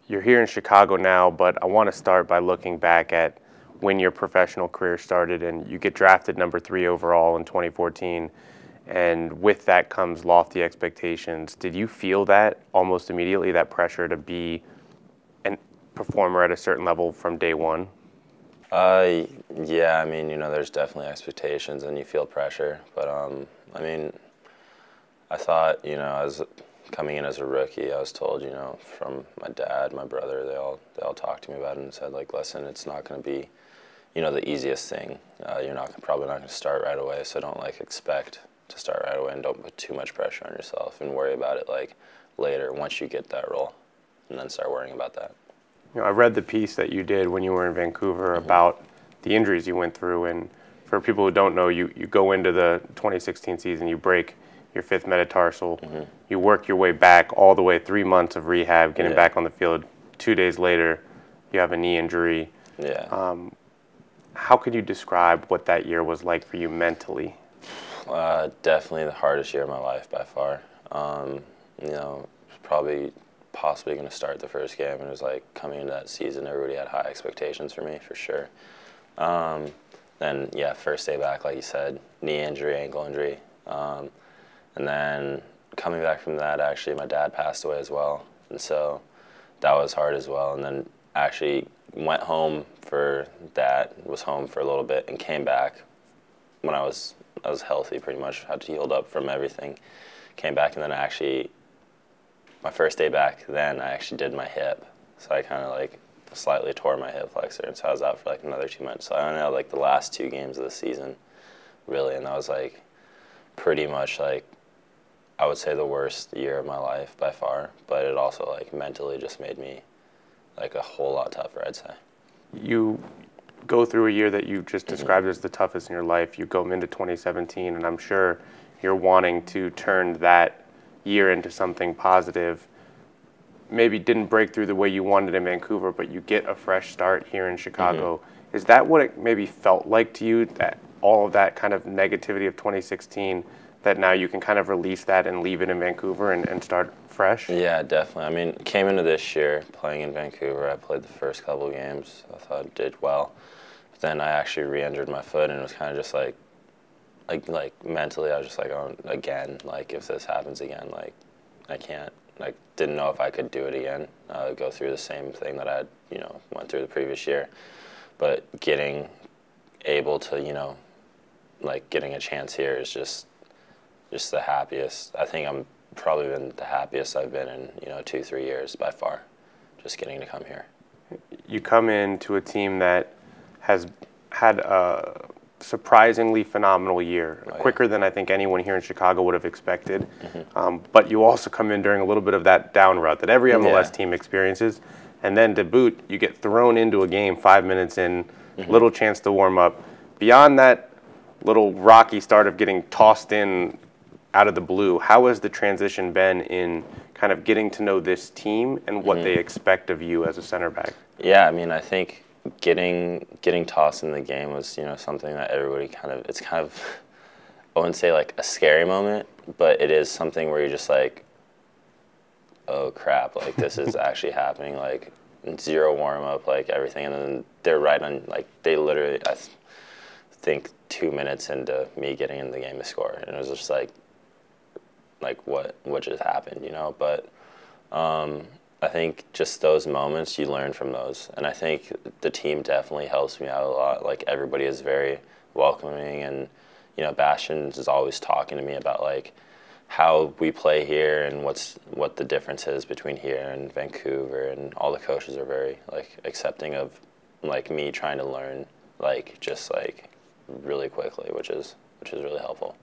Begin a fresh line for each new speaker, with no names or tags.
you're here in Chicago now, but I want to start by looking back at when your professional career started, and you get drafted number 3 overall in 2014, and with that comes lofty expectations. Did you feel that almost immediately, that pressure to be a performer at a certain level from day one?
Yeah, I mean, there's definitely expectations and you feel pressure, but I mean, I thought, as coming in as a rookie, I was told, from my dad, my brother, they all talked to me about it and said, like, listen, it's not going to be, the easiest thing. You're probably not going to start right away, so don't like expect to start right away, and don't put too much pressure on yourself and worry about it like later once you get that role, and then start worrying about that.
I read the piece that you did when you were in Vancouver about the injuries you went through, and for people who don't know, you go into the 2016 season, you break your 5th metatarsal, you work your way back all the way 3 months of rehab, getting back on the field. 2 days later, you have a knee injury.
Yeah.
How could you describe what that year was like for you mentally?
Definitely the hardest year of my life by far. Probably possibly going to start the first game, and it was like coming into that season, everybody had high expectations for me, for sure. Then, yeah, first day back, like you said, knee injury, ankle injury. And then coming back from that, actually, my dad passed away as well, and so that was hard as well. And then actually went home for that, was home for a little bit, and came back when I was healthy pretty much, had healed up from everything. Came back, and then actually, my first day back then, I actually did my hip. So I kind of like slightly tore my hip flexor, and so I was out for like another 2 months. So I only had like the last 2 games of the season, really, and that was like pretty much like, I would say the worst year of my life by far, but it also like mentally just made me like a whole lot tougher, I'd say.
You go through a year that you just described as the toughest in your life. You go into 2017, and I'm sure you're wanting to turn that year into something positive. Maybe didn't break through the way you wanted in Vancouver, but you get a fresh start here in Chicago. Is that what it maybe felt like to you, that all of that kind of negativity of 2016, that now you can kind of release that and leave it in Vancouver and start fresh?
Yeah, definitely. I mean, came into this year playing in Vancouver. I played the first couple of games. I thought I did well. But then I actually re-injured my foot, and it was kind of just like mentally, I was just like, oh, again, like if this happens again, like I can't, like didn't know if I could do it again, go through the same thing that I had, went through the previous year. But getting able to, like getting a chance here is just the happiest. I think I'm probably been the happiest I've been in, 2-3 years by far, just getting to come here.
You come into a team that has had a surprisingly phenomenal year, quicker than I think anyone here in Chicago would have expected. But you also come in during a little bit of that down rut that every MLS team experiences. And then to boot, you get thrown into a game 5 minutes in, little chance to warm up. Beyond that little rocky start of getting tossed in out of the blue, how has the transition been in kind of getting to know this team and what they expect of you as a center back?
Yeah, I mean, I think getting tossed in the game was, something that everybody it's kind of, I wouldn't say like a scary moment, but it is something where you're just like, oh crap, like this is actually happening, like 0 warm-up, like everything, and then they're right on, like they literally, I think 2 minutes into me getting in the game to score, and it was just like what just happened, but I think just those moments, you learn from those. And I think the team definitely helps me out a lot. Like, everybody is very welcoming, and, Bastian is always talking to me about, like, how we play here and what the difference is between here and Vancouver. And all the coaches are very, like, accepting of, like, me trying to learn, like, just, like, really quickly, which is really helpful.